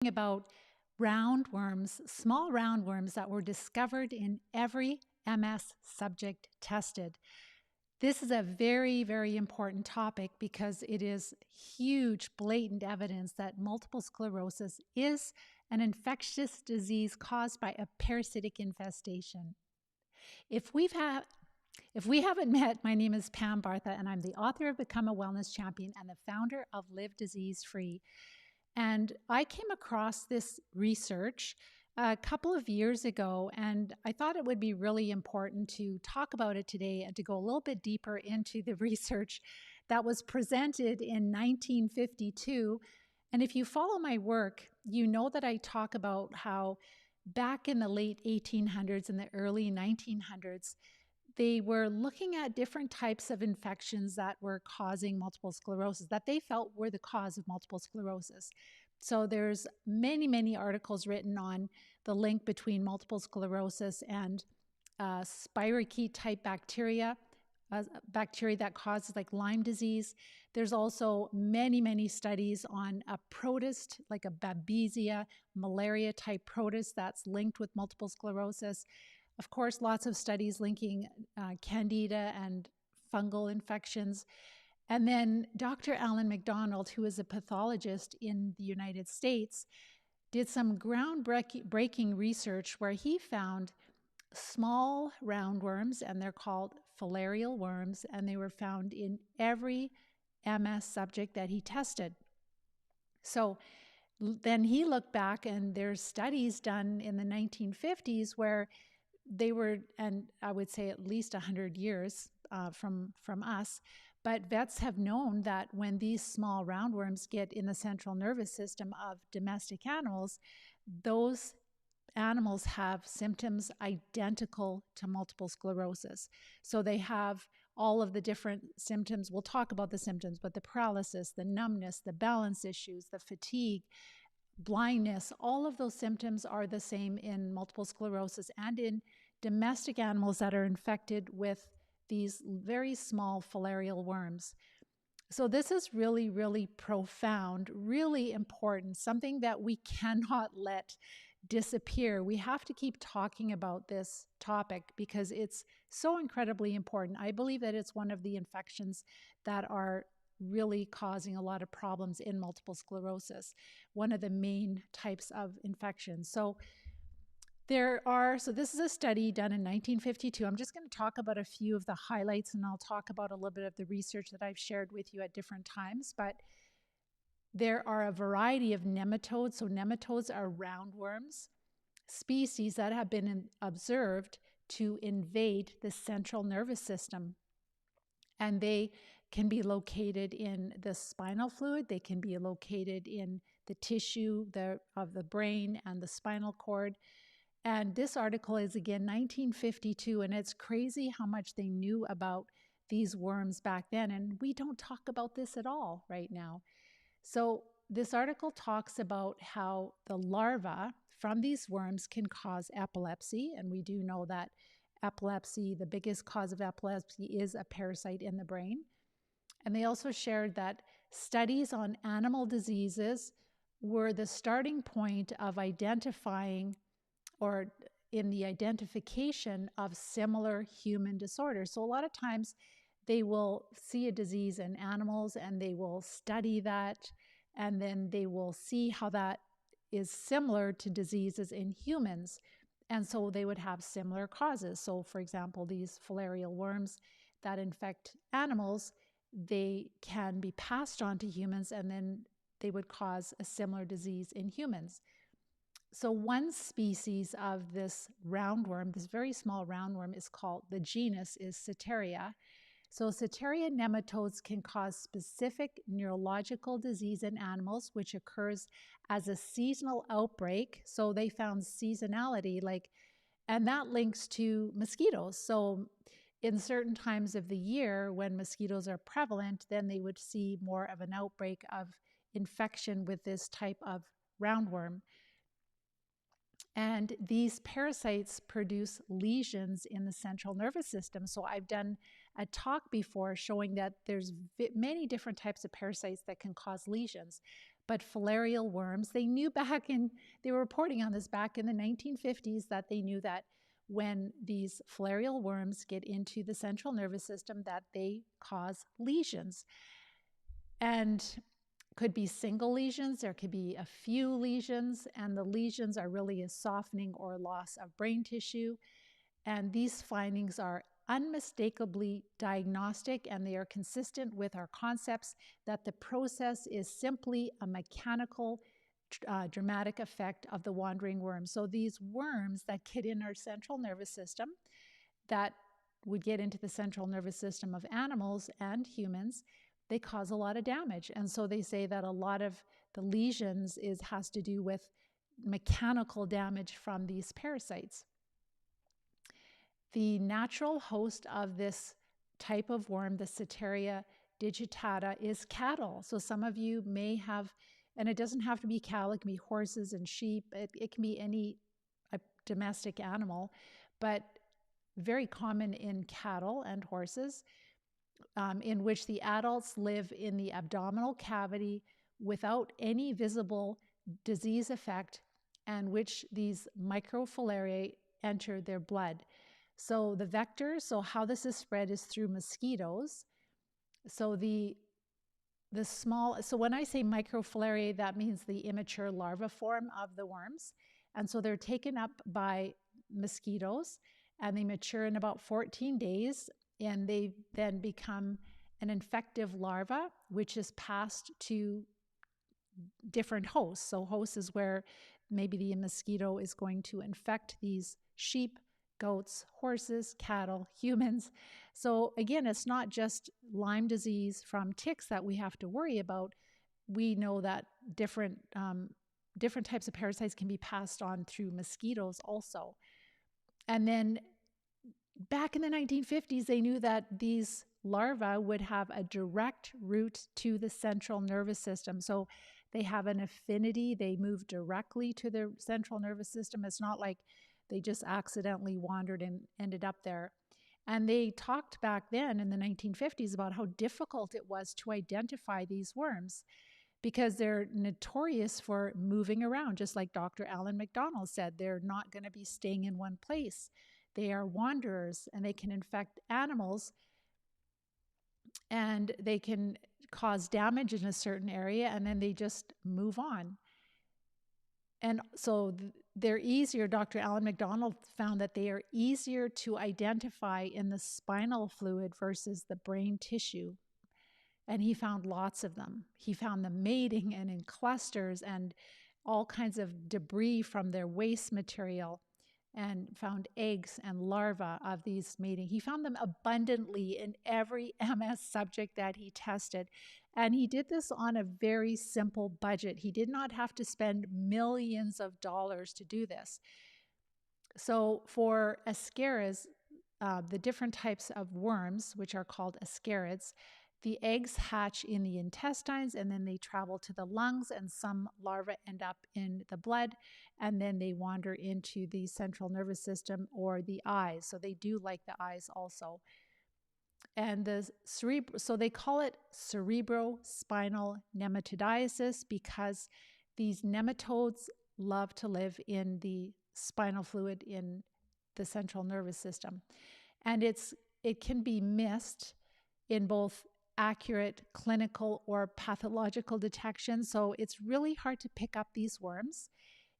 about roundworms, small roundworms that were discovered in every MS subject tested. This is a very, very important topic because it is huge, blatant evidence that multiple sclerosis is an infectious disease caused by a parasitic infestation. If we haven't met, my name is Pam Bartha, and I'm the author of Become a Wellness Champion and the founder of Live Disease Free. And I came across this research a couple of years ago, and I thought it would be really important to talk about it today and to go a little bit deeper into the research that was presented in 1952. And if you follow my work, you know that I talk about how back in the late 1800s and the early 1900s, they were looking at different types of infections that were causing multiple sclerosis, that they felt were the cause of multiple sclerosis. So there's many, many articles written on the link between multiple sclerosis and spirochete type bacteria, bacteria that causes like Lyme disease. There's also many, many studies on a protist, like a Babesia malaria type protist that's linked with multiple sclerosis. Of course, lots of studies linking candida and fungal infections. And then Dr. MacDonald, who is a pathologist in the United States, did some groundbreaking research where he found small roundworms, and they're called filarial worms, and they were found in every MS subject that he tested. So then he looked back, and there's studies done in the 1950s where they were, and I would say at least 100 years from us, but vets have known that when these small roundworms get in the central nervous system of domestic animals, those animals have symptoms identical to multiple sclerosis. So they have all of the different symptoms. We'll talk about the symptoms, but the paralysis, the numbness, the balance issues, the fatigue, blindness, all of those symptoms are the same in multiple sclerosis and in domestic animals that are infected with these very small filarial worms. So this is really, really profound, really important, something that we cannot let disappear. We have to keep talking about this topic because it's so incredibly important. I believe that it's one of the infections that are really causing a lot of problems in multiple sclerosis, one of the main types of infections. So this is a study done in 1952. I'm just going to talk about a few of the highlights, and I'll talk about a little bit of the research that I've shared with you at different times. But there are a variety of nematodes. So nematodes are roundworms, species that have been observed to invade the central nervous system. And they can be located in the spinal fluid. They can be located in the tissue of the brain and the spinal cord. And this article is, again, 1952, and it's crazy how much they knew about these worms back then. And we don't talk about this at all right now. So this article talks about how the larvae from these worms can cause epilepsy. And we do know that epilepsy, the biggest cause of epilepsy, is a parasite in the brain. And they also shared that studies on animal diseases were the starting point of identifying or in the identification of similar human disorders. So a lot of times they will see a disease in animals and they will study that, and then they will see how that is similar to diseases in humans. And so they would have similar causes. So for example, these filarial worms that infect animals, they can be passed on to humans, and then they would cause a similar disease in humans. So one species of this roundworm, this very small roundworm, is called, the genus is Ceteria. So Ceteria nematodes can cause specific neurological disease in animals, which occurs as a seasonal outbreak. So they found seasonality, and that links to mosquitoes. So in certain times of the year when mosquitoes are prevalent, then they would see more of an outbreak of infection with this type of roundworm. And these parasites produce lesions in the central nervous system. So I've done a talk before showing that there's many different types of parasites that can cause lesions. But filarial worms, they were reporting on this back in the 1950s, that they knew that when these filarial worms get into the central nervous system, that they cause lesions. And could be single lesions, there could be a few lesions, and the lesions are really a softening or loss of brain tissue. And these findings are unmistakably diagnostic, and they are consistent with our concepts that the process is simply a mechanical dramatic effect of the wandering worm. So these worms that get in our central nervous system, that would get into the central nervous system of animals and humans, they cause a lot of damage. And so they say that a lot of the lesions has to do with mechanical damage from these parasites. The natural host of this type of worm, the Ceteria digitata, is cattle. So some of you may have, and it doesn't have to be cattle, it can be horses and sheep, it can be any domestic animal, but very common in cattle and horses, in which the adults live in the abdominal cavity without any visible disease effect, and which these microfilariae enter their blood. So the vectors, so how this is spread is through mosquitoes. So so when I say microfilariae, that means the immature larva form of the worms. And so they're taken up by mosquitoes, and they mature in about 14 days, and they then become an infective larva, which is passed to different hosts. So hosts is where maybe the mosquito is going to infect these sheep, goats, horses, cattle, humans. So again, it's not just Lyme disease from ticks that we have to worry about. We know that different types of parasites can be passed on through mosquitoes also. And then back in the 1950s, they knew that these larvae would have a direct route to the central nervous system. So they have an affinity. They move directly to the central nervous system. It's not like they just accidentally wandered and ended up there. And they talked back then in the 1950s about how difficult it was to identify these worms, because they're notorious for moving around. Just like Dr. Alan MacDonald said, they're not going to be staying in one place. They are wanderers, and they can infect animals, and they can cause damage in a certain area, and then they just move on. And so they're easier. Dr. Alan MacDonald found that they are easier to identify in the spinal fluid versus the brain tissue. And he found lots of them. He found them mating and in clusters and all kinds of debris from their waste material, and found eggs and larvae of these mating. He found them abundantly in every MS subject that he tested. And he did this on a very simple budget. He did not have to spend millions of dollars to do this. So for ascarids, the different types of worms, which are called ascarids, the eggs hatch in the intestines, and then they travel to the lungs, and some larvae end up in the blood, and then they wander into the central nervous system or the eyes. So they do like the eyes also. And so they call it cerebrospinal nematodiasis, because these nematodes love to live in the spinal fluid in the central nervous system. And it can be missed in both accurate clinical or pathological detection. So it's really hard to pick up these worms.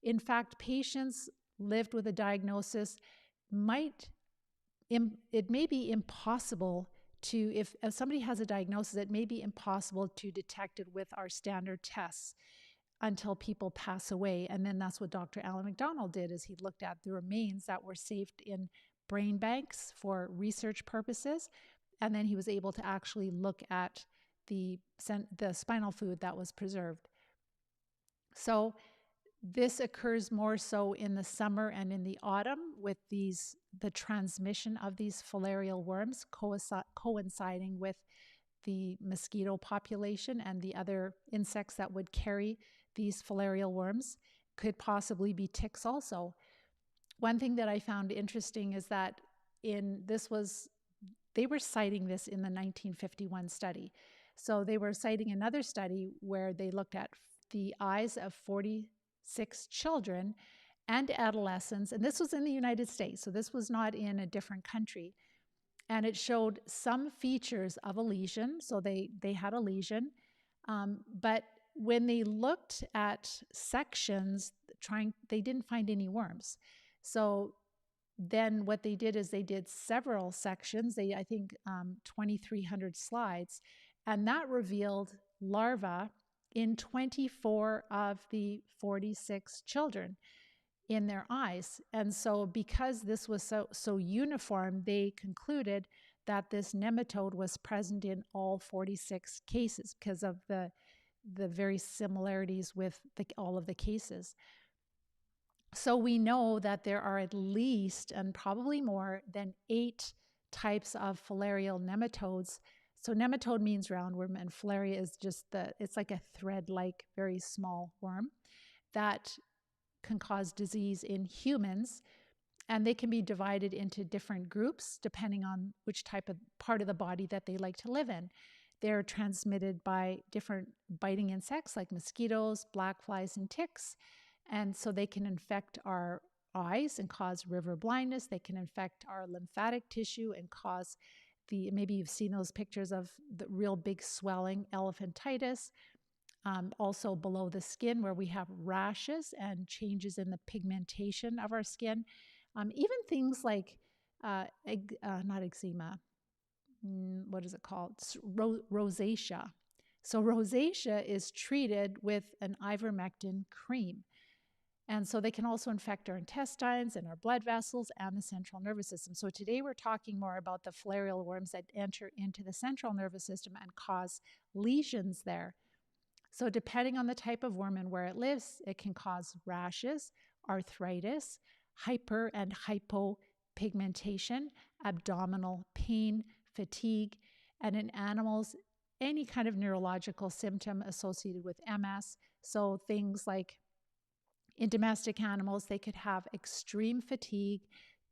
In fact, patients lived with a diagnosis it may be impossible to, if somebody has a diagnosis, it may be impossible to detect it with our standard tests until people pass away. And then that's what Dr. Alan MacDonald did, is he looked at the remains that were saved in brain banks for research purposes. And then he was able to actually look at the spinal fluid that was preserved. So this occurs more so in the summer and in the autumn, with the transmission of these filarial worms coinciding with the mosquito population and the other insects that would carry these filarial worms. Could possibly be ticks also. One thing that I found interesting is that they were citing this in the 1951 study. So they were citing another study where they looked at the eyes of 46 children and adolescents. And this was in the United States, so this was not in a different country. And it showed some features of a lesion. So they had a lesion. But when they looked at sections, they didn't find any worms. So then what they did is they did several sections. I think 2,300 slides. And that revealed larvae in 24 of the 46 children in their eyes. And so because this was so uniform, they concluded that this nematode was present in all 46 cases because of the very similarities with all of the cases. So we know that there are at least, and probably more than 8 types of filarial nematodes. So nematode means roundworm, and filaria is just it's like a thread-like, very small worm that can cause disease in humans, and they can be divided into different groups depending on which type of part of the body that they like to live in. They're transmitted by different biting insects like mosquitoes, black flies, and ticks. And so they can infect our eyes and cause river blindness. They can infect our lymphatic tissue and cause maybe you've seen those pictures of the real big swelling, elephantitis. Also below the skin where we have rashes and changes in the pigmentation of our skin. Even things like, not eczema, what is it called? Rosacea. So rosacea is treated with an ivermectin cream. And so they can also infect our intestines and our blood vessels and the central nervous system. So today we're talking more about the filarial worms that enter into the central nervous system and cause lesions there. So depending on the type of worm and where it lives, it can cause rashes, arthritis, hyper and hypopigmentation, abdominal pain, fatigue, and in animals, any kind of neurological symptom associated with MS. So things like in domestic animals, they could have extreme fatigue,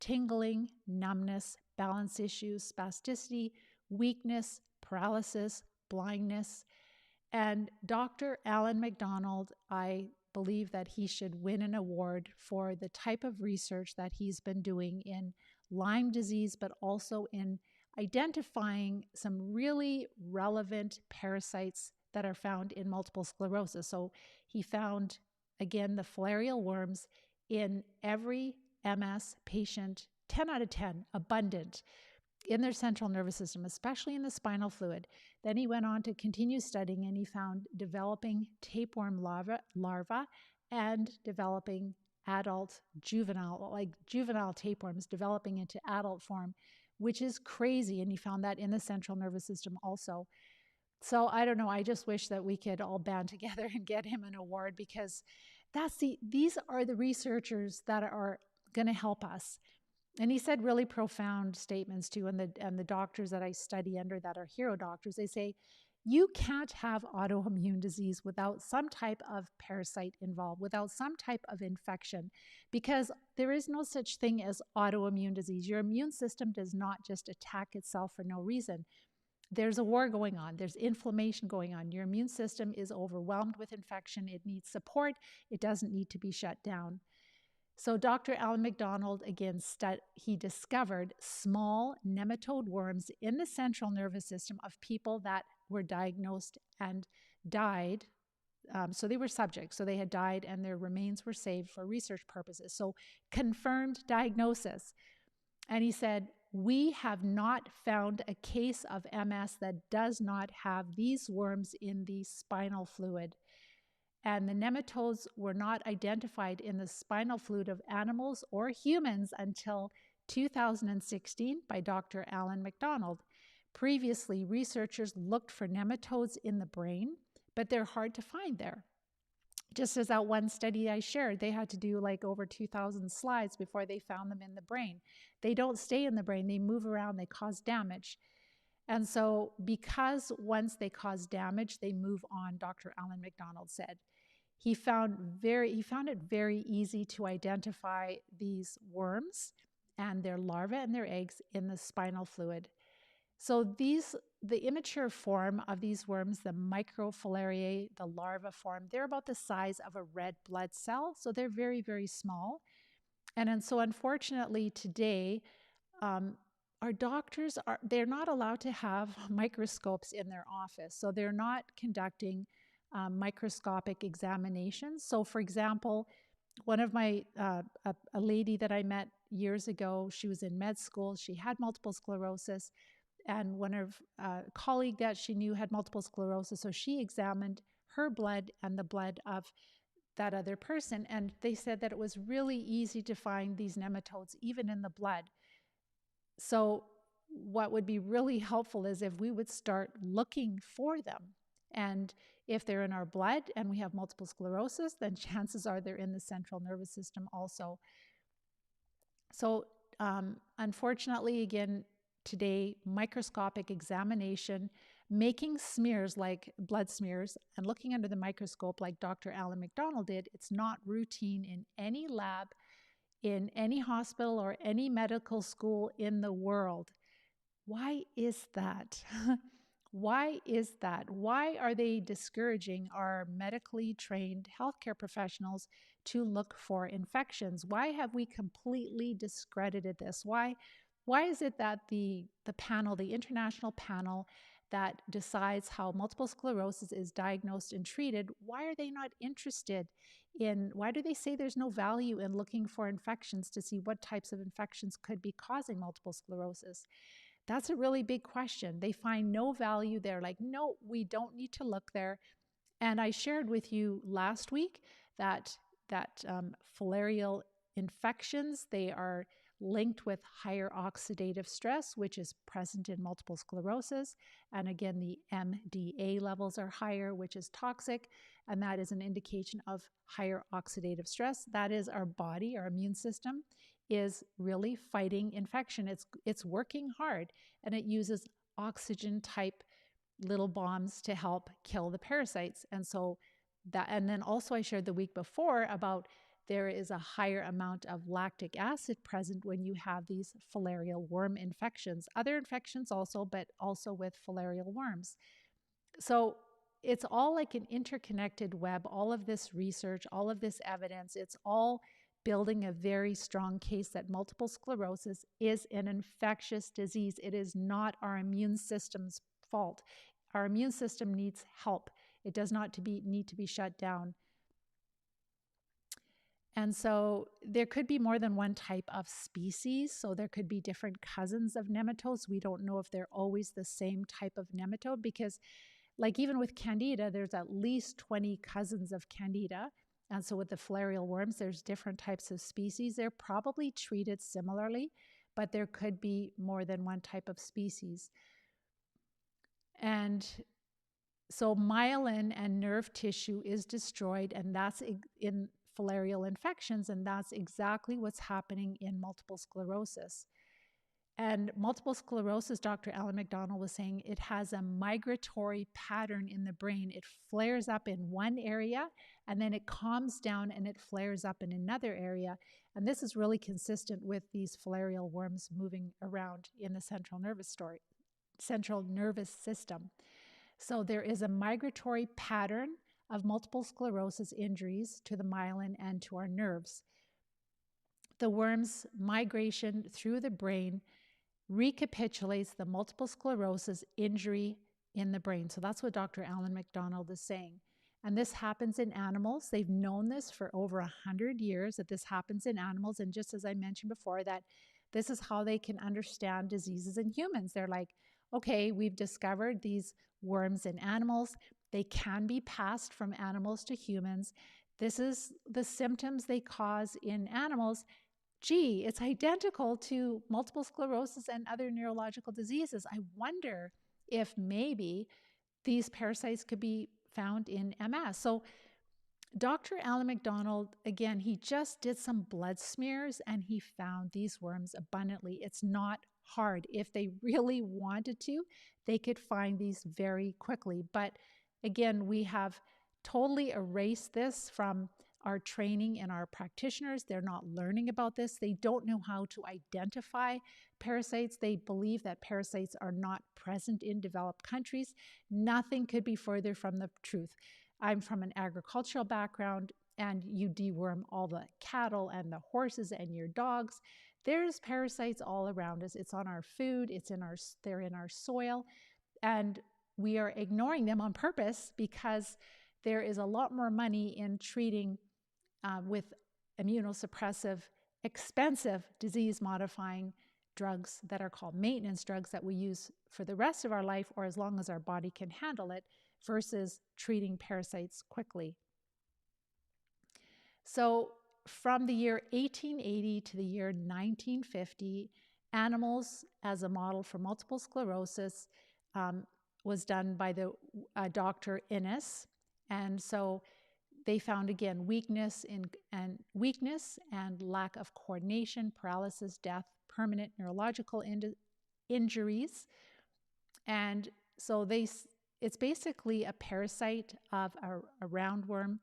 tingling, numbness, balance issues, spasticity, weakness, paralysis, blindness. And Dr. Alan MacDonald, I believe that he should win an award for the type of research that he's been doing in Lyme disease, but also in identifying some really relevant parasites that are found in multiple sclerosis. So he found, again, the filarial worms in every MS patient, 10 out of 10, abundant in their central nervous system, especially in the spinal fluid. Then he went on to continue studying, and he found developing tapeworm larvae and developing juvenile tapeworms developing into adult form, which is crazy. And he found that in the central nervous system also. So I don't know. I just wish that we could all band together and get him an award, because these are the researchers that are going to help us. And he said really profound statements too. And the doctors that I study under that are hero doctors, they say, you can't have autoimmune disease without some type of parasite involved, without some type of infection, because there is no such thing as autoimmune disease. Your immune system does not just attack itself for no reason. There's a war going on. There's inflammation going on. Your immune system is overwhelmed with infection. It needs support. It doesn't need to be shut down. So Dr. Alan MacDonald, again, he discovered small nematode worms in the central nervous system of people that were diagnosed and died. So they were subjects. So they had died and their remains were saved for research purposes. So confirmed diagnosis. And he said, we have not found a case of MS that does not have these worms in the spinal fluid. And the nematodes were not identified in the spinal fluid of animals or humans until 2016 by Dr. Alan MacDonald. Previously, researchers looked for nematodes in the brain, but they're hard to find there. Just as that one study I shared, they had to do like over 2,000 slides before they found them in the brain. They don't stay in the brain, they move around, they cause damage. And so because once they cause damage, they move on, Dr. Alan MacDonald said. He found it very easy to identify these worms and their larvae and their eggs in the spinal fluid. So these the immature form of these worms, the microfilariae, the larva form, they're about the size of a red blood cell. So they're very, very small. And so unfortunately today, our doctors they're not allowed to have microscopes in their office. So they're not conducting microscopic examinations. So for example, one of my, a lady that I met years ago, she was in med school, she had multiple sclerosis, and one of a colleague that she knew had multiple sclerosis. So she examined her blood and the blood of that other person. And they said that it was really easy to find these nematodes, even in the blood. So what would be really helpful is if we would start looking for them. And if they're in our blood and we have multiple sclerosis, then chances are they're in the central nervous system also. So unfortunately, again, today, microscopic examination, making smears like blood smears and looking under the microscope like Dr. Alan MacDonald did, it's not routine in any lab, in any hospital or any medical school in the world. Why is that? Why is that? Why are they discouraging our medically trained healthcare professionals to look for infections? Why have we completely discredited this? Why is it that the panel, the international panel that decides how multiple sclerosis is diagnosed and treated, why are they not interested in, why do they say there's no value in looking for infections to see what types of infections could be causing multiple sclerosis? That's a really big question. They find no value there. Like, no, we don't need to look there. And I shared with you last week that filarial infections, they are linked with higher oxidative stress, which is present in multiple sclerosis. And again, the MDA levels are higher, which is toxic. And that is an indication of higher oxidative stress. That is our body, our immune system is really fighting infection. It's working hard, and it uses oxygen type little bombs to help kill the parasites. And so that, and then also I shared the week before about there is a higher amount of lactic acid present when you have these filarial worm infections. Other infections also, but also with filarial worms. So it's all like an interconnected web, all of this research, all of this evidence, it's all building a very strong case that multiple sclerosis is an infectious disease. It is not our immune system's fault. Our immune system needs help. It does not need to be shut down. And so there could be more than one type of species. So there could be different cousins of nematodes. We don't know if they're always the same type of nematode because, like even with Candida, there's at least 20 cousins of Candida. And so with the filarial worms, there's different types of species. They're probably treated similarly, but there could be more than one type of species. And so myelin and nerve tissue is destroyed, and that's in filarial infections, and that's exactly what's happening in multiple sclerosis. And multiple sclerosis, Dr. Alan MacDonald was saying, it has a migratory pattern in the brain. It flares up in one area, and then it calms down and it flares up in another area. And this is really consistent with these filarial worms moving around in the central nervous system. So there is a migratory pattern of multiple sclerosis injuries to the myelin and to our nerves. The worm's migration through the brain recapitulates the multiple sclerosis injury in the brain. So that's what Dr. Alan MacDonald is saying. And this happens in animals. They've known this for over 100 years, that this happens in animals. And just as I mentioned before, that this is how they can understand diseases in humans. They're like, okay, we've discovered these worms in animals. They can be passed from animals to humans. This is the symptoms they cause in animals. Gee, it's identical to multiple sclerosis and other neurological diseases. I wonder if maybe these parasites could be found in MS. So Dr. Alan MacDonald, again, he just did some blood smears and he found these worms abundantly. It's not hard. If they really wanted to, they could find these very quickly. But again, we have totally erased this from our training and our practitioners, they're not learning about this. They don't know how to identify parasites. They believe that parasites are not present in developed countries. Nothing could be further from the truth. I'm from an agricultural background, and you deworm all the cattle and the horses and your dogs. There's parasites all around us. It's on our food, they're in our soil, and we are ignoring them on purpose because there is a lot more money in treating with immunosuppressive, expensive disease-modifying drugs that are called maintenance drugs that we use for the rest of our life or as long as our body can handle it, versus treating parasites quickly. So from the year 1880 to the year 1950, animals as a model for multiple sclerosis was done by the Dr. Innes. And so they found, again, weakness and lack of coordination, paralysis, death, permanent neurological injuries. And so it's basically a parasite of a roundworm,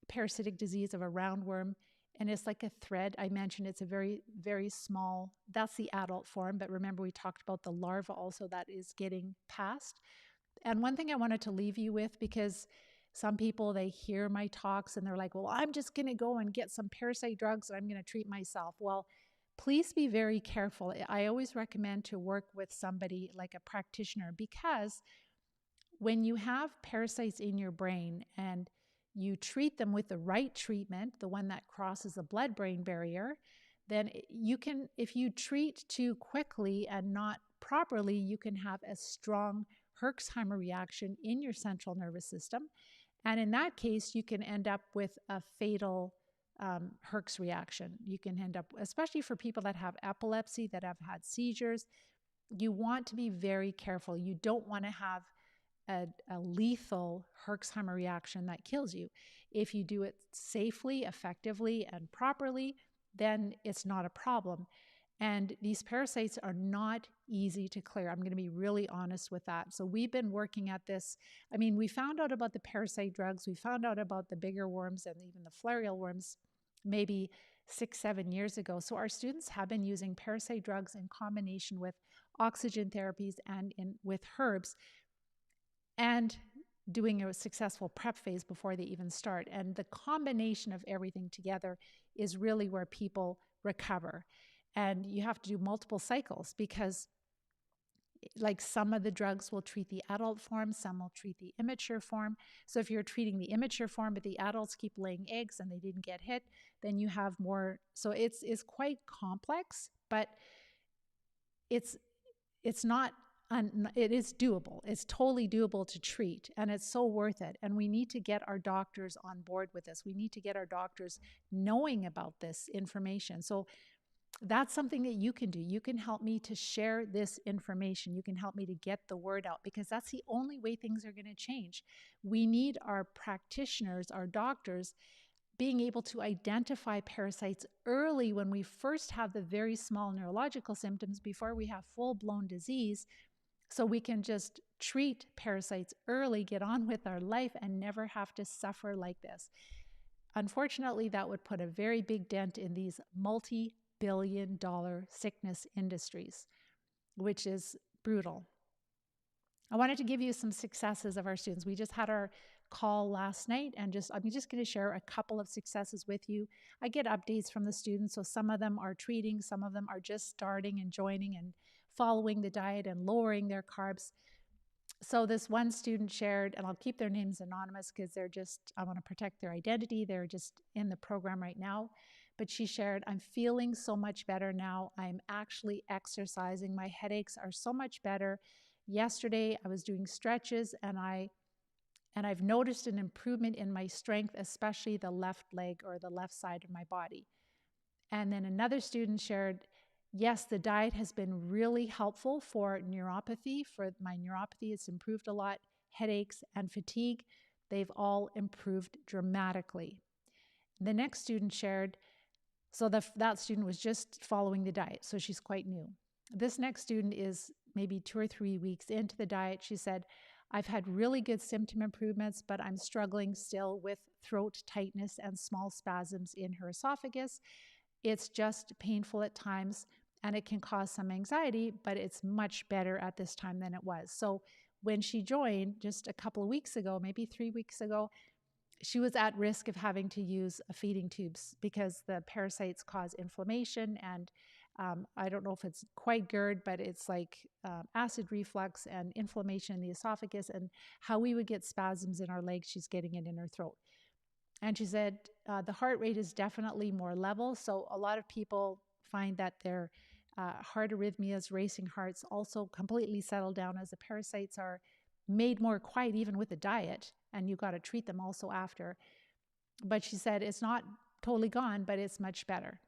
parasitic disease of a roundworm. And it's like a thread. I mentioned it's a very, very small, that's the adult form. But remember, we talked about the larva also that is getting passed. And one thing I wanted to leave you with, because some people, they hear my talks and they're like, well, I'm just going to go and get some parasite drugs and I'm going to treat myself. Well, please be very careful. I always recommend to work with somebody like a practitioner, because when you have parasites in your brain and you treat them with the right treatment, the one that crosses the blood-brain barrier, then you can, if you treat too quickly and not properly, you can have a strong Herxheimer reaction in your central nervous system. And in that case, you can end up with a fatal Herx reaction. You can end up, especially for people that have epilepsy, that have had seizures, you want to be very careful. You don't want to have a lethal Herxheimer reaction that kills you. If you do it safely, effectively, and properly, then it's not a problem. And these parasites are not easy to clear. I'm going to be really honest with that. So we've been working at this. I mean, we found out about the parasite drugs. We found out about the bigger worms and even the filarial worms maybe 6-7 years ago. So our students have been using parasite drugs in combination with oxygen therapies and with herbs, and doing a successful prep phase before they even start. And the combination of everything together is really where people recover. And you have to do multiple cycles, because like some of the drugs will treat the adult form, some will treat the immature form. So if you're treating the immature form, but the adults keep laying eggs and they didn't get hit, then you have more. So it's quite complex, but it's not, it is doable. It's totally doable to treat, and it's so worth it. And we need to get our doctors on board with this. We need to get our doctors knowing about this information. So that's something that you can do. You can help me to share this information. You can help me to get the word out, because that's the only way things are going to change. We need our practitioners, our doctors, being able to identify parasites early when we first have the very small neurological symptoms before we have full-blown disease, so we can just treat parasites early, get on with our life, and never have to suffer like this. Unfortunately, that would put a very big dent in these multi-billion-dollar sickness industries, which is brutal. I wanted to give you some successes of our students. We just had our call last night, and I'm just going to share a couple of successes with you. I get updates from the students, so some of them are treating, some of them are just starting and joining and following the diet and lowering their carbs. So this one student shared, and I'll keep their names anonymous because I want to protect their identity. They're just in the program right now. But she shared, I'm feeling so much better now. I'm actually exercising. My headaches are so much better. Yesterday I was doing stretches, and I've noticed an improvement in my strength, especially the left leg or the left side of my body. And then another student shared, yes, the diet has been really helpful for neuropathy. For my neuropathy, it's improved a lot. Headaches and fatigue, they've all improved dramatically. The next student shared, so that student was just following the diet, so she's quite new. This next student is maybe 2 or 3 weeks into the diet. She said, I've had really good symptom improvements, but I'm struggling still with throat tightness and small spasms in her esophagus. It's just painful at times and it can cause some anxiety, but it's much better at this time than it was. So when she joined just a couple of weeks ago, maybe 3 weeks ago, she was at risk of having to use a feeding tubes because the parasites cause inflammation and I don't know if it's quite GERD, but it's like acid reflux and inflammation in the esophagus, and how we would get spasms in our legs, she's getting it in her throat. And she said the heart rate is definitely more level. So a lot of people find that their heart arrhythmias, racing hearts also completely settle down as the parasites are made more quiet even with the diet, and you got to treat them also after. But she said it's not totally gone, but it's much better.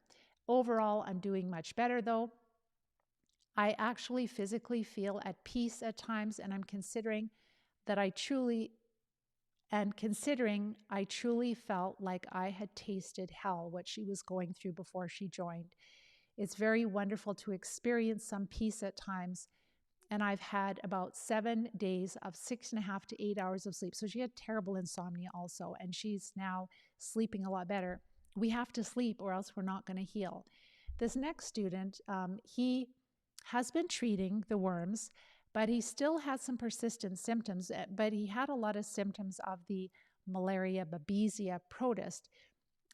Overall, I'm doing much better though. I actually physically feel at peace at times, and I'm considering I truly felt like I had tasted hell, what she was going through before she joined. It's very wonderful to experience some peace at times. And I've had about 7 days of 6.5 to 8 hours of sleep. So she had terrible insomnia also, and she's now sleeping a lot better. We have to sleep or else we're not going to heal. This next student, he has been treating the worms, but he still has some persistent symptoms, but he had a lot of symptoms of the malaria babesia protist.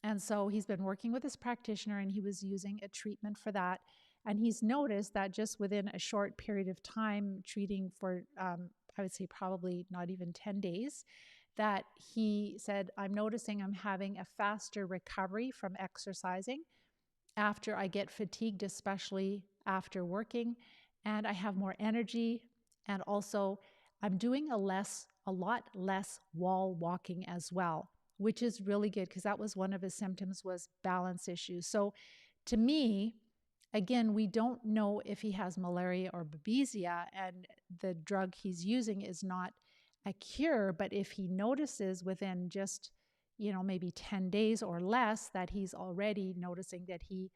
And so he's been working with his practitioner and he was using a treatment for that. And he's noticed that just within a short period of time, treating for, I would say probably not even 10 days, that he said, I'm noticing I'm having a faster recovery from exercising after I get fatigued, especially after working, and I have more energy. And also I'm doing a lot less wall walking as well, which is really good because that was one of his symptoms, was balance issues. So to me, again, we don't know if he has malaria or babesia, and the drug he's using is not a cure, but if he notices within just, maybe 10 days or less that he's already noticing that he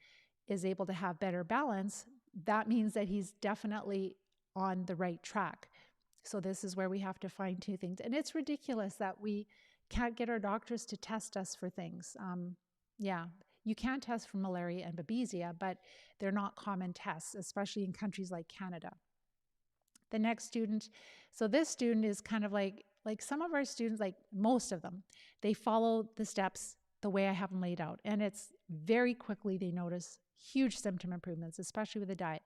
is able to have better balance, that means that he's definitely on the right track. So this is where we have to fine tune things. And it's ridiculous that we can't get our doctors to test us for things. You can test for malaria and babesia, but they're not common tests, especially in countries like Canada. The next student, so this student is kind of like some of our students, like most of them, they follow the steps the way I have them laid out. And it's very quickly they notice huge symptom improvements, especially with the diet.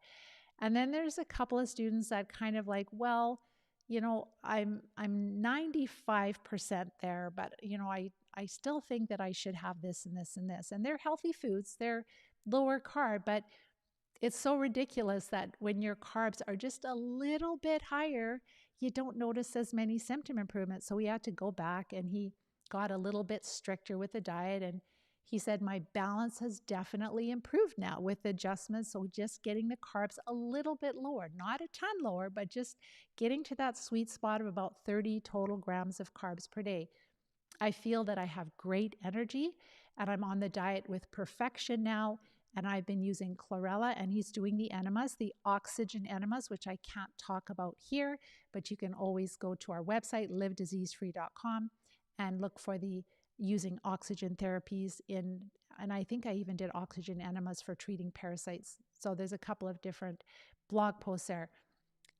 And then there's a couple of students that kind of like, well, I'm 95% there, but I still think that I should have this and this and this. And they're healthy foods, they're lower carb, but it's so ridiculous that when your carbs are just a little bit higher, you don't notice as many symptom improvements. So we had to go back, and he got a little bit stricter with the diet. And he said, my balance has definitely improved now with adjustments. So just getting the carbs a little bit lower, not a ton lower, but just getting to that sweet spot of about 30 total grams of carbs per day. I feel that I have great energy, and I'm on the diet with perfection now. And I've been using chlorella, and he's doing the enemas, the oxygen enemas, which I can't talk about here, but you can always go to our website, livediseasefree.com, and look for the using oxygen therapies and I think I even did oxygen enemas for treating parasites. So there's a couple of different blog posts there.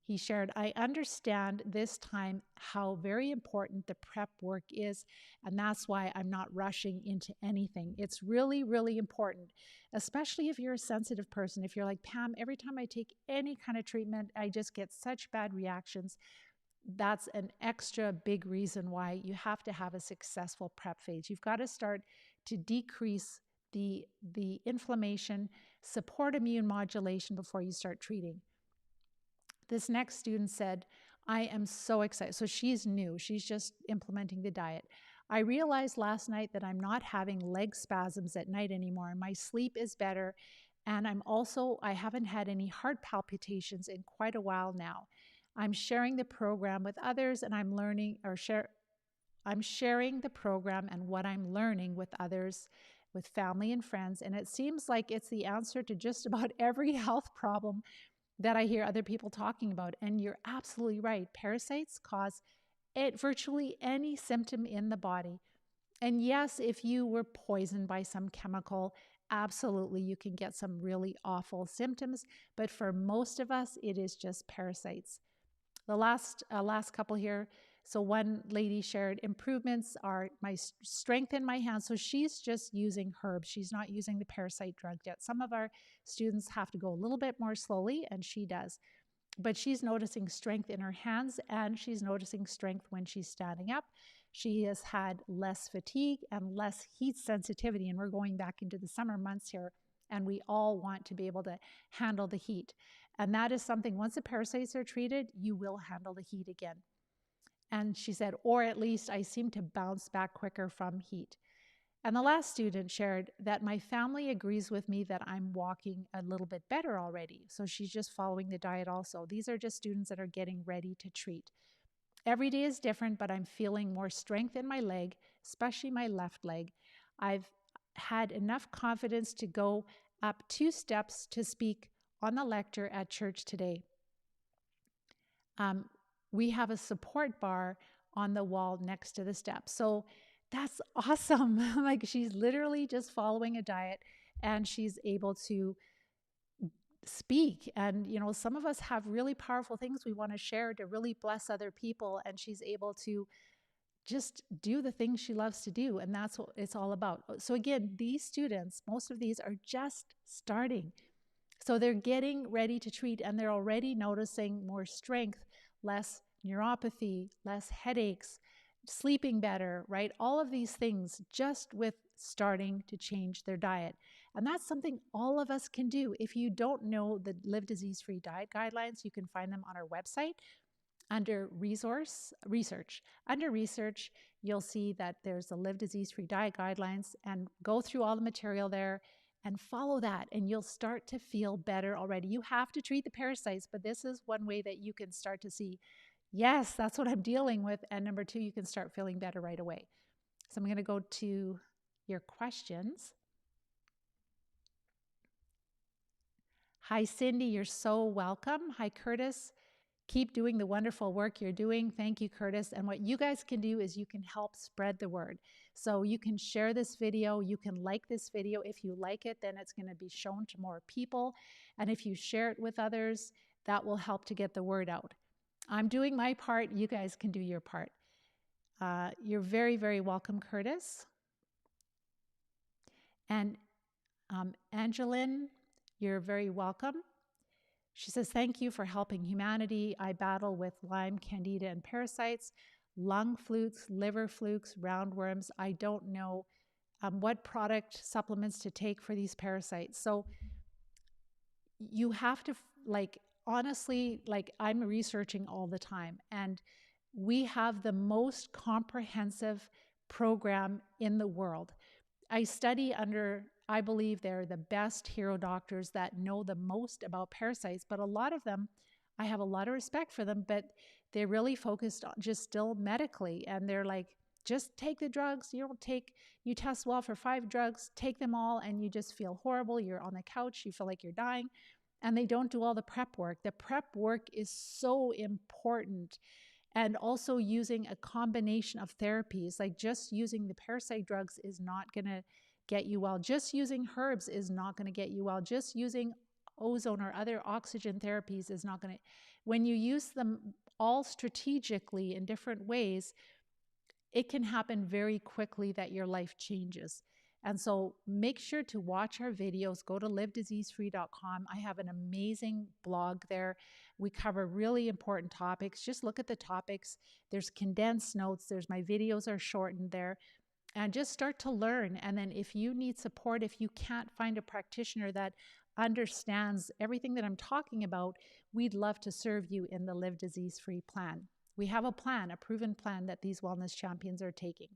He shared, I understand this time how very important the prep work is, and that's why I'm not rushing into anything. It's really, really important, especially if you're a sensitive person. If you're like, Pam, every time I take any kind of treatment, I just get such bad reactions. That's an extra big reason why you have to have a successful prep phase. You've got to start to decrease the inflammation, support immune modulation before you start treating. This next student said, I am so excited. So she's new. She's just implementing the diet. I realized last night that I'm not having leg spasms at night anymore. My sleep is better. And I haven't had any heart palpitations in quite a while now. I'm sharing the program with others, and I'm sharing the program and what I'm learning with others, with family and friends. And it seems like it's the answer to just about every health problem that I hear other people talking about. And you're absolutely right. Parasites cause virtually any symptom in the body. And yes, if you were poisoned by some chemical, absolutely you can get some really awful symptoms. But for most of us, it is just parasites. The last couple here. So one lady shared improvements are my strength in my hands. So she's just using herbs. She's not using the parasite drug yet. Some of our students have to go a little bit more slowly, and she does. But she's noticing strength in her hands, and she's noticing strength when she's standing up. She has had less fatigue and less heat sensitivity. And we're going back into the summer months here, and we all want to be able to handle the heat. And that is something, once the parasites are treated, you will handle the heat again. And she said, or at least I seem to bounce back quicker from heat. And the last student shared that my family agrees with me that I'm walking a little bit better already. So she's just following the diet also. These are just students that are getting ready to treat. Every day is different, but I'm feeling more strength in my leg, especially my left leg. I've had enough confidence to go up 2 steps to speak on the lecture at church today. We have a support bar on the wall next to the steps. So that's awesome. Like, she's literally just following a diet and she's able to speak. And, you know, some of us have really powerful things we want to share to really bless other people. And she's able to just do the things she loves to do. And that's what it's all about. So again, these students, most of these are just starting. So they're getting ready to treat, and they're already noticing more strength, less neuropathy, less headaches, sleeping better, right? All of these things just with starting to change their diet. And that's something all of us can do. If you don't know the Live Disease-Free Diet Guidelines, you can find them on our website under research. Under research, you'll see that there's the Live Disease-Free Diet Guidelines, and go through all the material there and follow that, and you'll start to feel better already. You have to treat the parasites, but this is one way that you can start to see, yes, that's what I'm dealing with. And number 2, you can start feeling better right away. So I'm going to go to your questions. Hi, Cindy, you're so welcome. Hi, Curtis. Keep doing the wonderful work you're doing. Thank you, Curtis. And what you guys can do is you can help spread the word. So you can share this video. You can like this video. If you like it, then it's going to be shown to more people. And if you share it with others, that will help to get the word out. I'm doing my part. You guys can do your part. You're very, very welcome, Curtis. And Angeline, you're very welcome. She says, thank you for helping humanity. I battle with Lyme, Candida, and parasites, lung flukes, liver flukes, roundworms. I don't know what product supplements to take for these parasites. So you have to, honestly, I'm researching all the time, and we have the most comprehensive program in the world. I study under, I believe they're the best hero doctors that know the most about parasites, but a lot of them, I have a lot of respect for them, but they're really focused on just still medically. And they're like, just take the drugs. You test well for 5 drugs, take them all, and you just feel horrible. You're on the couch, you feel like you're dying. And they don't do all the prep work. The prep work is so important. And also using a combination of therapies, like just using the parasite drugs is not going to get you well. Just using herbs is not going to get you well. Just using ozone or other oxygen therapies is not going to. When you use them all strategically in different ways, it can happen very quickly that your life changes. And so make sure to watch our videos. Go to livediseasefree.com. I have an amazing blog there. We cover really important topics. Just look at the topics. There's condensed notes. My videos are shortened there. And just start to learn. And then if you need support, if you can't find a practitioner that understands everything that I'm talking about, we'd love to serve you in the Live Disease-Free plan. We have a plan, a proven plan that these wellness champions are taking.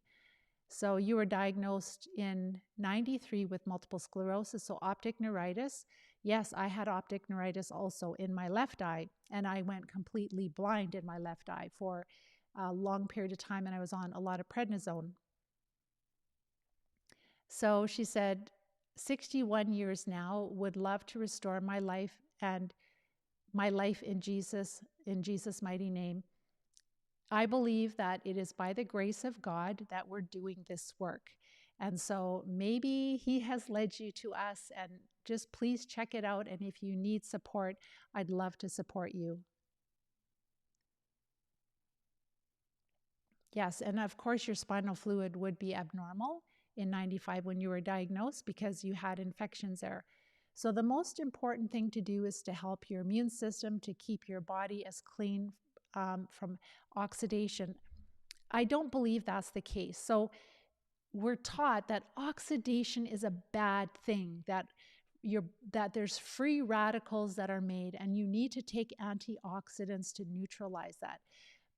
So you were diagnosed in 93 with multiple sclerosis, so optic neuritis. Yes, I had optic neuritis also in my left eye, and I went completely blind in my left eye for a long period of time, and I was on a lot of prednisone. So she said, 61 years now, would love to restore my life and my life in Jesus' mighty name. I believe that it is by the grace of God that we're doing this work. And so maybe He has led you to us, and just please check it out. And if you need support, I'd love to support you. Yes, and of course, your spinal fluid would be abnormal in 95 when you were diagnosed because you had infections there. So, the most important thing to do is to help your immune system to keep your body as clean from oxidation. I don't believe that's the case. So, we're taught that oxidation is a bad thing, that there's free radicals that are made, and you need to take antioxidants to neutralize that.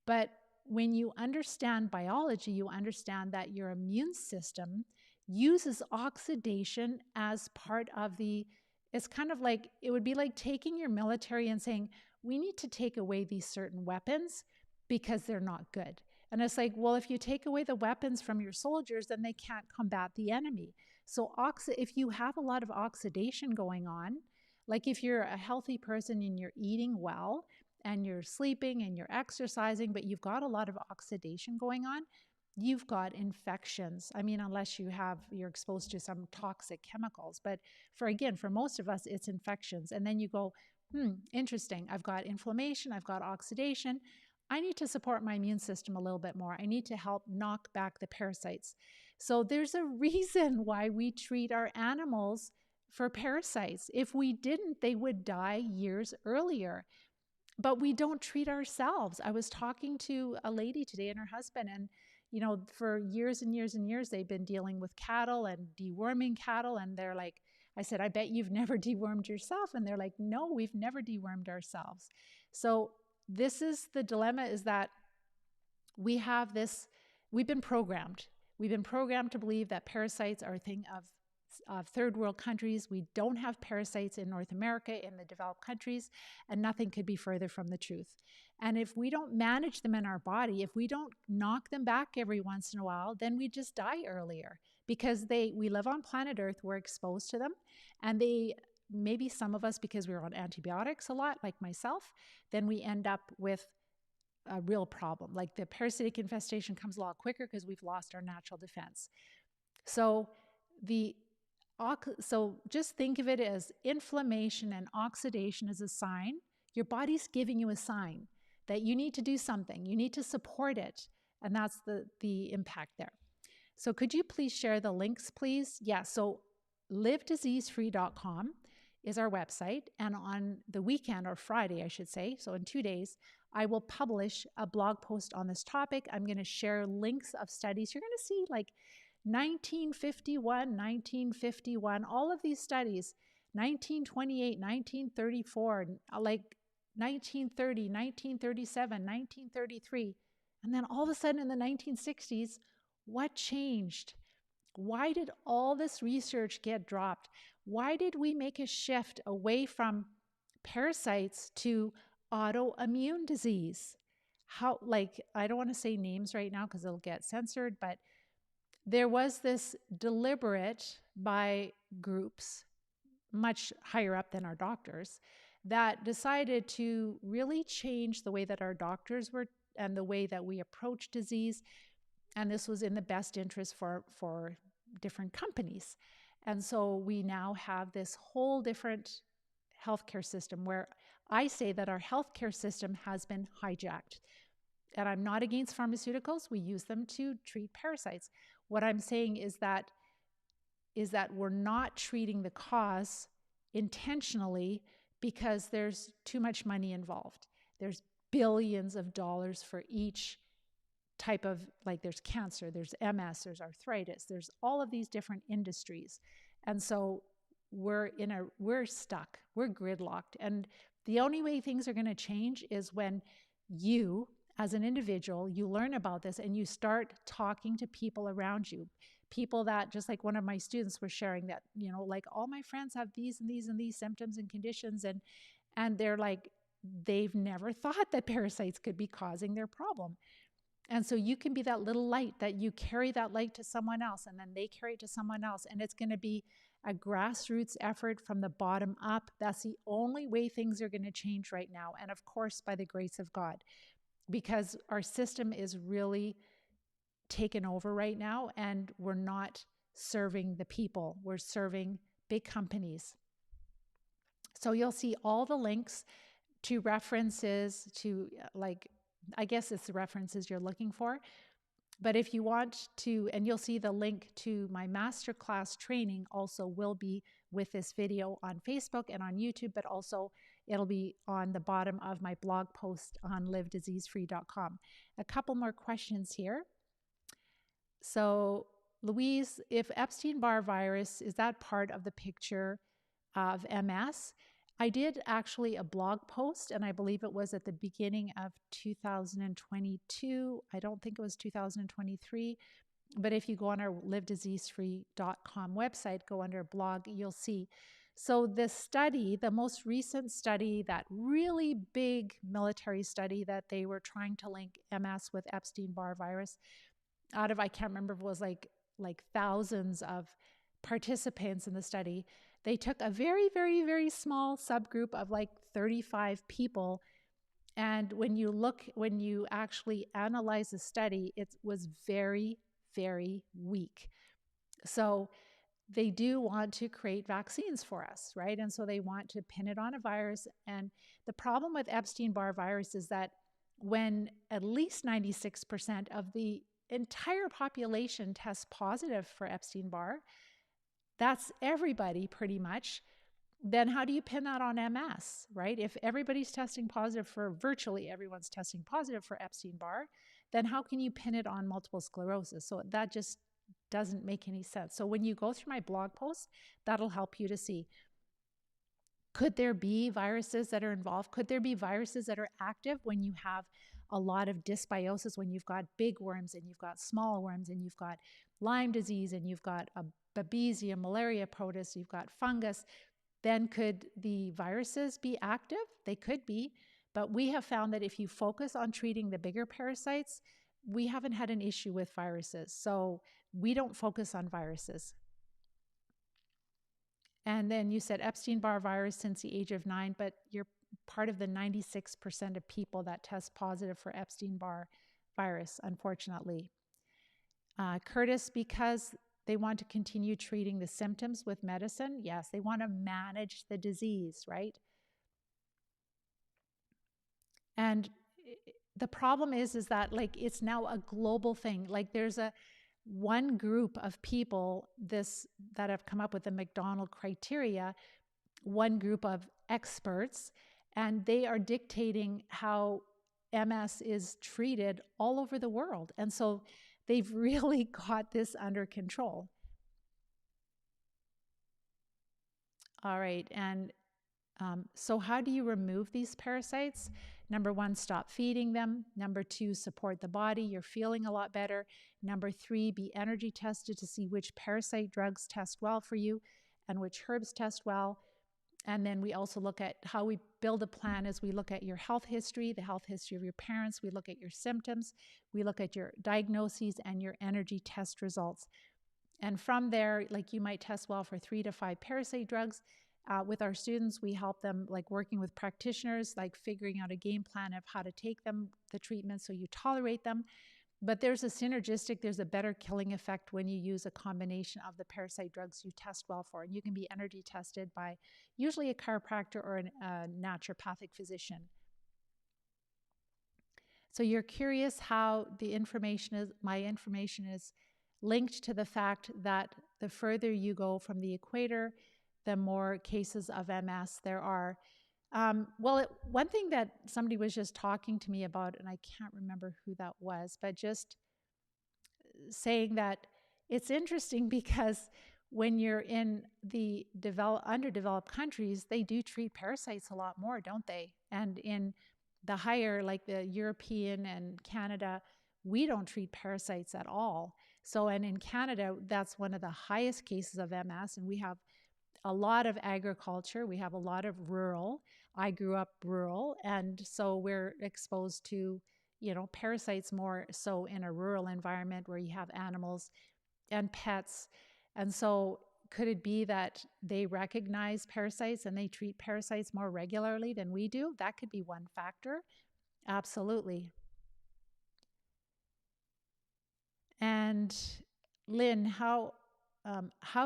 But when you understand biology, you understand that your immune system uses oxidation as part of it's kind of like, it would be like taking your military and saying, we need to take away these certain weapons because they're not good. And it's like, well, if you take away the weapons from your soldiers, then they can't combat the enemy. So if you have a lot of oxidation going on, like if you're a healthy person and you're eating well, and you're sleeping and you're exercising, but you've got a lot of oxidation going on, you've got infections. I mean, unless you're exposed to some toxic chemicals. But for most of us, it's infections. And then you go, interesting. I've got inflammation, I've got oxidation. I need to support my immune system a little bit more. I need to help knock back the parasites. So there's a reason why we treat our animals for parasites. If we didn't, they would die years earlier. But we don't treat ourselves. I was talking to a lady today and her husband, and for years and years and years, they've been dealing with cattle and deworming cattle. And they're like, I said, I bet you've never dewormed yourself. And they're like, no, we've never dewormed ourselves. So this is the dilemma, is that we've been programmed. We've been programmed to believe that parasites are a thing of third world countries. We don't have parasites in North America, in the developed countries, and nothing could be further from the truth. And if we don't manage them in our body, if we don't knock them back every once in a while, then we just die earlier, because we live on planet Earth, we're exposed to them, and maybe some of us, because we're on antibiotics a lot, like myself, then we end up with a real problem. Like the parasitic infestation comes a lot quicker because we've lost our natural defense. So just think of it as inflammation and oxidation as a sign. Your body's giving you a sign that you need to do something. You need to support it. And that's the impact there. So could you please share the links, please? Yeah, so livediseasefree.com is our website. And on the weekend, or Friday, I should say, so in 2 days, I will publish a blog post on this topic. I'm going to share links of studies. You're going to see like 1951, all of these studies, 1928, 1934, like 1930, 1937, 1933. And then all of a sudden in the 1960s, what changed? Why did all this research get dropped? Why did we make a shift away from parasites to autoimmune disease? I don't want to say names right now because it'll get censored, but there was this deliberate by groups much higher up than our doctors that decided to really change the way that our doctors were and the way that we approach disease. And this was in the best interest for different companies. And so we now have this whole different healthcare system where I say that our healthcare system has been hijacked. And I'm not against pharmaceuticals. We use them to treat parasites. What I'm saying is that we're not treating the cause intentionally because there's too much money involved. There's billions of dollars for each type of, like there's cancer, there's MS, there's arthritis, there's all of these different industries. And so we're stuck, we're gridlocked. And the only way things are going to change is when you, as an individual, you learn about this and you start talking to people around you. People that, just like one of my students was sharing that, like all my friends have these and these and these symptoms and conditions. And they're like, they've never thought that parasites could be causing their problem. And so you can be that little light, that you carry that light to someone else, and then they carry it to someone else. And it's going to be a grassroots effort from the bottom up. That's the only way things are going to change right now. And of course, by the grace of God. because our system is really taken over right now, and we're not serving the people, we're serving big companies. So you'll see all the links to references to, like, I guess it's the references you're looking for. But if you want to, and you'll see the link to my masterclass training also will be with this video on Facebook and on YouTube, but also it'll be on the bottom of my blog post on livediseasefree.com. A couple more questions here. So Louise, if Epstein-Barr virus, is that part of the picture of MS? I did actually a blog post, and I believe it was at the beginning of 2022. I don't think it was 2023. But if you go on our livediseasefree.com website, go under blog, you'll see. So the study, the most recent study, that really big military study that they were trying to link MS with Epstein-Barr virus, out of, I can't remember if it was like thousands of participants in the study, they took a very, very, very small subgroup of like 35 people. And when you actually analyze the study, it was very, very weak. So they do want to create vaccines for us, right? And so they want to pin it on a virus. And the problem with Epstein-Barr virus is that when at least 96% of the entire population tests positive for Epstein-Barr, that's everybody pretty much, then how do you pin that on MS, right? If everybody's testing positive for, virtually everyone's testing positive for Epstein-Barr, then how can you pin it on multiple sclerosis? So that just doesn't make any sense. So when you go through my blog post, that'll help you to see, could there be viruses that are involved? Could there be viruses that are active when you have a lot of dysbiosis, when you've got big worms and you've got small worms and you've got Lyme disease and you've got a Babesia, malaria protists, you've got fungus? Then could the viruses be active? They could be, but we have found that if you focus on treating the bigger parasites, we haven't had an issue with viruses. So we don't focus on viruses. And then you said Epstein-Barr virus since the age of 9, but you're part of the 96% of people that test positive for Epstein-Barr virus, unfortunately. Curtis, because they want to continue treating the symptoms with medicine. Yes, they want to manage the disease, right? And the problem is that like it's now a global thing. Like there's one group of people that have come up with the MacDonald criteria, one group of experts, and they are dictating how MS is treated all over the world. And so they've really got this under control. All right, and so how do you remove these parasites? Number 1, stop feeding them. Number 2, support the body. You're feeling a lot better. Number 3, be energy tested to see which parasite drugs test well for you and which herbs test well. And then we also look at how we build a plan as we look at your health history, the health history of your parents. We look at your symptoms. We look at your diagnoses and your energy test results. And from there, like you might test well for 3 to 5 parasite drugs. With our students, we help them like working with practitioners, like figuring out a game plan of how to take them, the treatment, so you tolerate them. But there's a better killing effect when you use a combination of the parasite drugs you test well for. And you can be energy tested by usually a chiropractor or a naturopathic physician. So you're curious how my information is linked to the fact that the further you go from the equator, the more cases of MS there are. One thing that somebody was just talking to me about, and I can't remember who that was, but just saying that it's interesting because when you're in the underdeveloped countries, they do treat parasites a lot more, don't they? And in the higher, like the European and Canada, we don't treat parasites at all. So, and in Canada, that's one of the highest cases of MS, and we have a lot of agriculture. We have a lot of rural. I grew up rural, and so we're exposed to, parasites more so in a rural environment where you have animals and pets. And so could it be that they recognize parasites and they treat parasites more regularly than we do? That could be one factor. Absolutely. And Lynn, how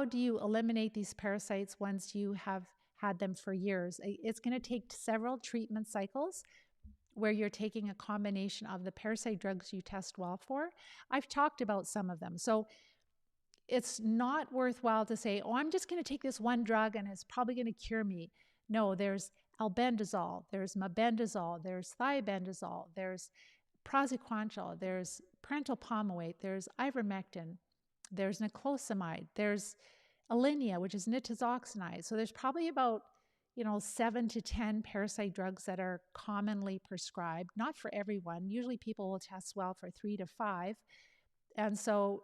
do you eliminate these parasites once you have had them for years? It's going to take several treatment cycles where you're taking a combination of the parasite drugs you test well for. I've talked about some of them. So it's not worthwhile to say, oh, I'm just going to take this one drug and it's probably going to cure me. No, there's albendazole, there's mebendazole, there's thiabendazole, there's praziquantel, there's parental palmitoate, there's ivermectin, there's niclosamide, there's Alinea, which is nitazoxanide. So there's probably about 7 to 10 parasite drugs that are commonly prescribed, not for everyone. Usually people will test well for 3 to 5. And so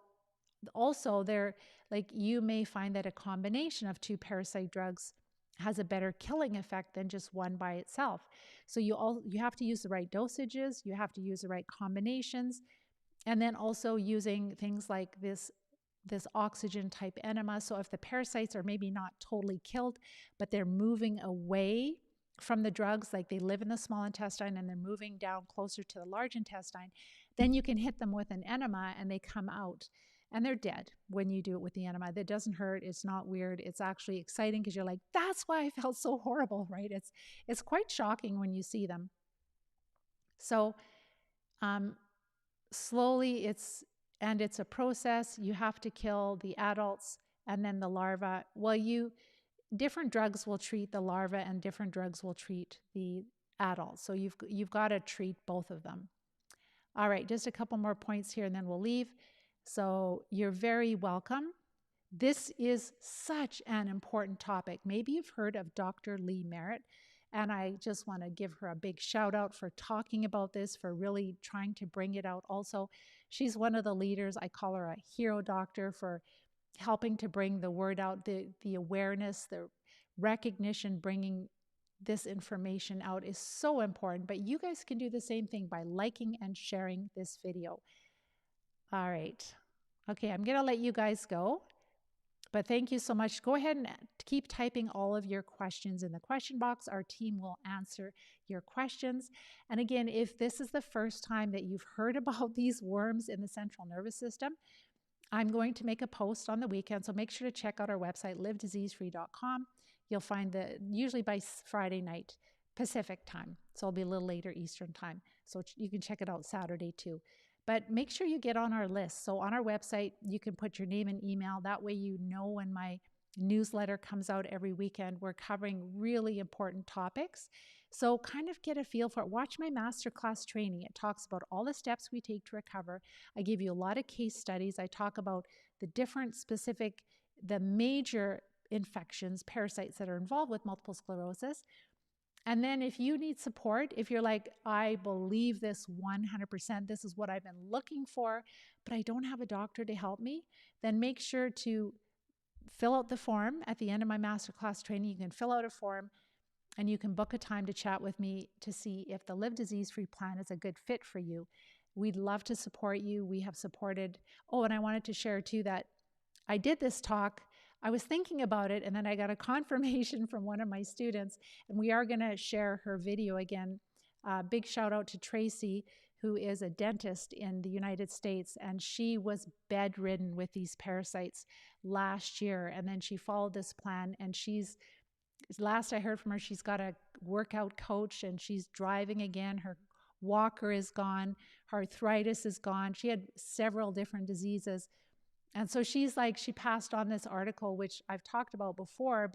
also there, like, you may find that a combination of 2 parasite drugs has a better killing effect than just one by itself. So you have to use the right dosages, you have to use the right combinations, and then also using things like this oxygen type enema. So if the parasites are maybe not totally killed, but they're moving away from the drugs, like they live in the small intestine and they're moving down closer to the large intestine, then you can hit them with an enema and they come out. And they're dead when you do it with the enema. That doesn't hurt. It's not weird. It's actually exciting because you're like, that's why I felt so horrible, right? It's quite shocking when you see them. So slowly it's a process. You have to kill the adults and then the larvae. Well, different drugs will treat the larvae and different drugs will treat the adults. So you've got to treat both of them. All right, just a couple more points here and then we'll leave. So you're very welcome. This is such an important topic. Maybe you've heard of Dr. Lee Merritt, and I just want to give her a big shout out for talking about this, for really trying to bring it out. Also, she's one of the leaders. I call her a hero doctor for helping to bring the word out, the awareness, the recognition, bringing this information out is so important. But you guys can do the same thing by liking and sharing this video. All right. Okay, I'm going to let you guys go. But thank you so much. Go ahead and keep typing all of your questions in the question box. Our team will answer your questions. And again, if this is the first time that you've heard about these worms in the central nervous system, I'm going to make a post on the weekend. So make sure to check out our website, livediseasefree.com. You'll find usually by Friday night, Pacific time. So it'll be a little later Eastern time. So you can check it out Saturday too. But make sure you get on our list. So on our website, you can put your name and email. That way you know when my newsletter comes out every weekend. We're covering really important topics. So kind of get a feel for it. Watch my masterclass training. It talks about all the steps we take to recover. I give you a lot of case studies. I talk about the different specific, the major infections, parasites that are involved with multiple sclerosis. And then if you need support, if you're like, I believe this 100%, this is what I've been looking for, but I don't have a doctor to help me, then make sure to fill out the form at the end of my masterclass training. You can fill out a form and you can book a time to chat with me to see if the Live Disease Free plan is a good fit for you. We'd love to support you. We have supported. Oh, and I wanted to share too that I did this talk. I was thinking about it, and then I got a confirmation from one of my students, and we are going to share her video again. Big shout out to Tracy, who is a dentist in the United States, and she was bedridden with these parasites last year, and then she followed this plan, and last I heard from her, she's got a workout coach, and she's driving again. Her walker is gone. Her arthritis is gone. She had several different diseases. And so she passed on this article, which I've talked about before,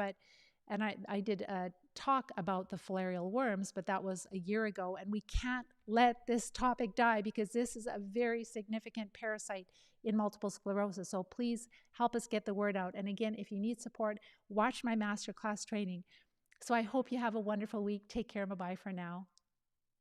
and I did a talk about the filarial worms, but that was a year ago. And we can't let this topic die because this is a very significant parasite in multiple sclerosis. So please help us get the word out. And again, if you need support, watch my masterclass training. So I hope you have a wonderful week. Take care. Bye-bye for now.